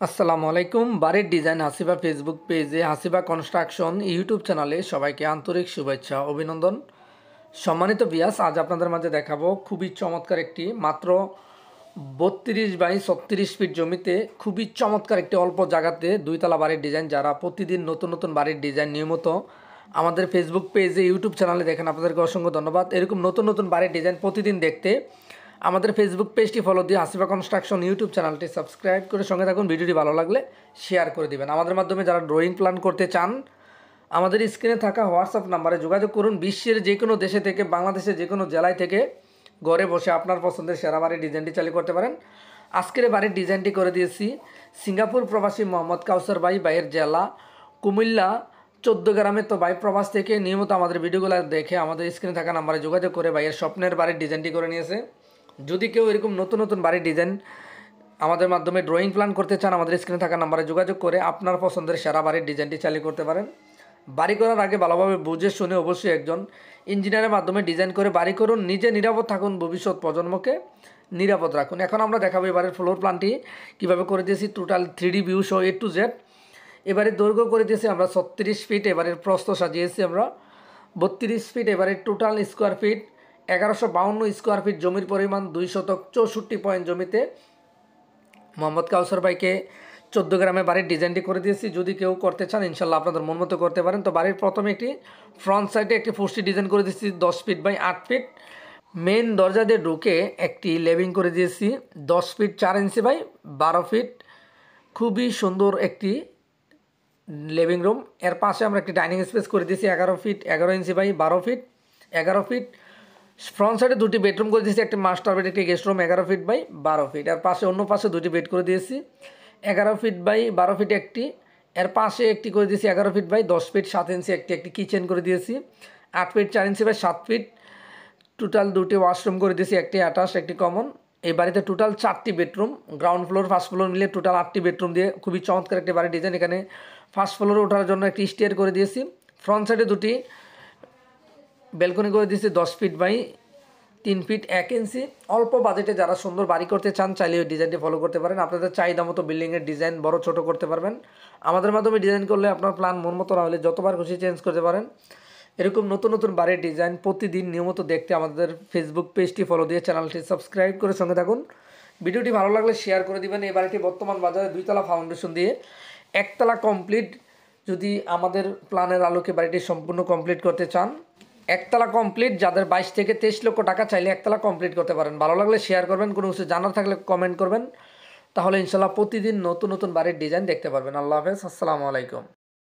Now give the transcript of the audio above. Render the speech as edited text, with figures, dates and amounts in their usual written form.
আসসালামু আলাইকুম। বাড়ির ডিজাইন হাসিবা ফেসবুক পেজে, হাসিবা কনস্ট্রাকশন ইউটিউব চ্যানেলে সবাইকে আন্তরিক শুভেচ্ছা অভিনন্দন। সম্মানিত ভিউয়ার্স, আজ আপনাদের মাঝে দেখাবো খুবই চমৎকার একটি মাত্র 32 বাই 36 ফিট জমিতে খুবই চমৎকার একটি অল্প জায়গাতে দুইতলা বাড়ির ডিজাইন। যারা প্রতিদিন নতুন নতুন বাড়ির ডিজাইন নিয়মিত আমাদের ফেসবুক পেজে ইউটিউব চ্যানেলে দেখেন, আপনাদেরকে অসংখ্য ধন্যবাদ। এরকম নতুন নতুন বাড়ির ডিজাইন প্রতিদিন দেখতে আমাদের ফেসবুক পেজটি ফলো দিয়ে হাসিবা কনস্ট্রাকশন ইউটিউব চ্যানেলটি সাবস্ক্রাইব করে সঙ্গে থাকুন। ভিডিওটি ভালো লাগলে শেয়ার করে দিবেন। আমাদের মাধ্যমে যারা ড্রয়িং প্ল্যান করতে চান, আমাদের স্ক্রিনে থাকা হোয়াটসঅ্যাপ নাম্বারে যোগাযোগ করুন। বিশ্বের যে কোনো দেশে থেকে, বাংলাদেশের যে কোনো জেলায় থেকে ঘরে বসে আপনার পছন্দের সেরা বাড়ির ডিজাইনটি চালু করতে পারেন। আজকের বাড়ির ডিজাইনটি করে দিয়েছি সিঙ্গাপুর প্রবাসী মোহাম্মদ কাউসার ভাইয়ের জেলা কুমিল্লা 14 গ্রামে। তো ভাই প্রবাস থেকে নিয়মিত আমাদের ভিডিওগুলো দেখে আমাদের স্ক্রিনে থাকা নাম্বারে যোগাযোগ করে ভাইয়ের স্বপ্নের বাড়ির ডিজাইনটি করে নিয়েছে। যদি কেউ এরকম নতুন নতুন বাড়ির ডিজাইন আমাদের মাধ্যমে ড্রয়িং প্ল্যান করতে চান, আমাদের স্ক্রিনে থাকা নাম্বারে যোগাযোগ করে আপনার পছন্দের সেরা বাড়ির ডিজাইনটি চালু করতে পারেন। বাড়ি করার আগে ভালোভাবে বুঝে শুনে অবশ্যই একজন ইঞ্জিনিয়ারের মাধ্যমে ডিজাইন করে বাড়ি করুন। নিজে নিরাপদ থাকুন, ভবিষ্যৎ প্রজন্মকে নিরাপদ রাখুন। এখন আমরা দেখাবো এবারের ফ্লোর প্ল্যানটি কীভাবে করে দিয়েছি, টোটাল 3D ভিউ সহ A to Z। এবারে দৈর্ঘ্য করে দিয়েছি আমরা 36 ফিট, এবারের প্রস্থ সাজিয়েছি আমরা 32 ফিট, এবারে total square feet 1152 square feet. জমির পরিমাণ 264 পয়েন্ট জমিতে মোহাম্মদ কাউসার ভাইকে 14 গ্রামে বাড়ির ডিজাইনটি করে দিয়েছি। যদি কেউ করতে চান ইনশাল্লাহ আপনাদের মন মতো করতে পারেন। তো বাড়ির প্রথমে একটি ফ্রন্ট সাইডে একটি ফুস্টি ডিজাইন করে দিয়েছি 10 ফিট বাই 8 ফিট। মেন দরজা দিয়ে ঢুকে একটি লেভিং করে দিয়েছি 10 ফিট 4 ইঞ্চি বাই 12 ফিট। খুবই সুন্দর একটি লিভিং রুম। এর পাশে আমরা একটি ডাইনিং স্পেস করে দিয়েছি 11 feet 11 inch by 12 feet 11 feet. Front সাইডে দুটি বেডরুম করে দিয়েছি, একটি মাস্টার বেড, একটি guest room 11 feet by 12 feet. এর পাশে অন্য পাশে দুটি বেড করে দিয়েছি 11 ফিট বাই 12 ফিট একটি। এর পাশে একটি করে দিয়েছি 11 ফিট বাই 10 ফিট 7 ইঞ্চি একটি কিচেন করে দিয়েছি 8 feet 4 inch by 7 feet. Total দুটি ওয়াশরুম করে দিয়েছি, একটি অ্যাটাচ একটি কমন। এই বাড়িতে টোটাল 4টি bedroom, ground floor first floor মিলে টোটাল 8টি বেডরুম দিয়ে খুবই চমৎকার একটি বাড়ির ডিজাইন। এখানে ফার্স্ট ফ্লোরে ওঠার জন্য একটি স্টেয়ার করে দিয়েছি। ফ্রন্ট সাইডে দুটি ব্যালকনি করে দিয়েছি 10 ফিট বাই 3 ফিট 1 ইঞ্চি। অল্প বাজেটে যারা সুন্দর বাড়ি করতে চান চাইলে ওই ডিজাইনটি ফলো করতে পারেন। আপনাদের চাহিদা মতো বিল্ডিংয়ের ডিজাইন বড় ছোট করতে পারবেন। আমাদের মাধ্যমে ডিজাইন করলে আপনার প্ল্যান মন মতো না হলে যতবার খুশি চেঞ্জ করতে পারেন। এরকম নতুন নতুন বাড়ির ডিজাইন প্রতিদিন নিয়মিত দেখতে আমাদের ফেসবুক পেজটি ফলো দিয়ে চ্যানেলটি সাবস্ক্রাইব করে সঙ্গে থাকুন। ভিডিওটি ভালো লাগলে শেয়ার করে দিবেন। এই বাড়িটি বর্তমান বাজারে 2তলা ফাউন্ডেশন দিয়ে 1তলা কমপ্লিট। যদি আমাদের প্ল্যানের আলোকে বাড়িটি সম্পূর্ণ কমপ্লিট করতে চান, 1তলা কমপ্লিট, যাদের 22 থেকে 23 লক্ষ টাকা চাইলে 1তলা কমপ্লিট করতে পারেন। ভালো লাগলে শেয়ার করবেন, কোনো কিছু জানার থাকলে কমেন্ট করবেন। তাহলে ইনশাল্লাহ প্রতিদিন নতুন নতুন বাড়ির ডিজাইন দেখতে পারবেন। আল্লাহ হাফেজ, আসসালামু আলাইকুম।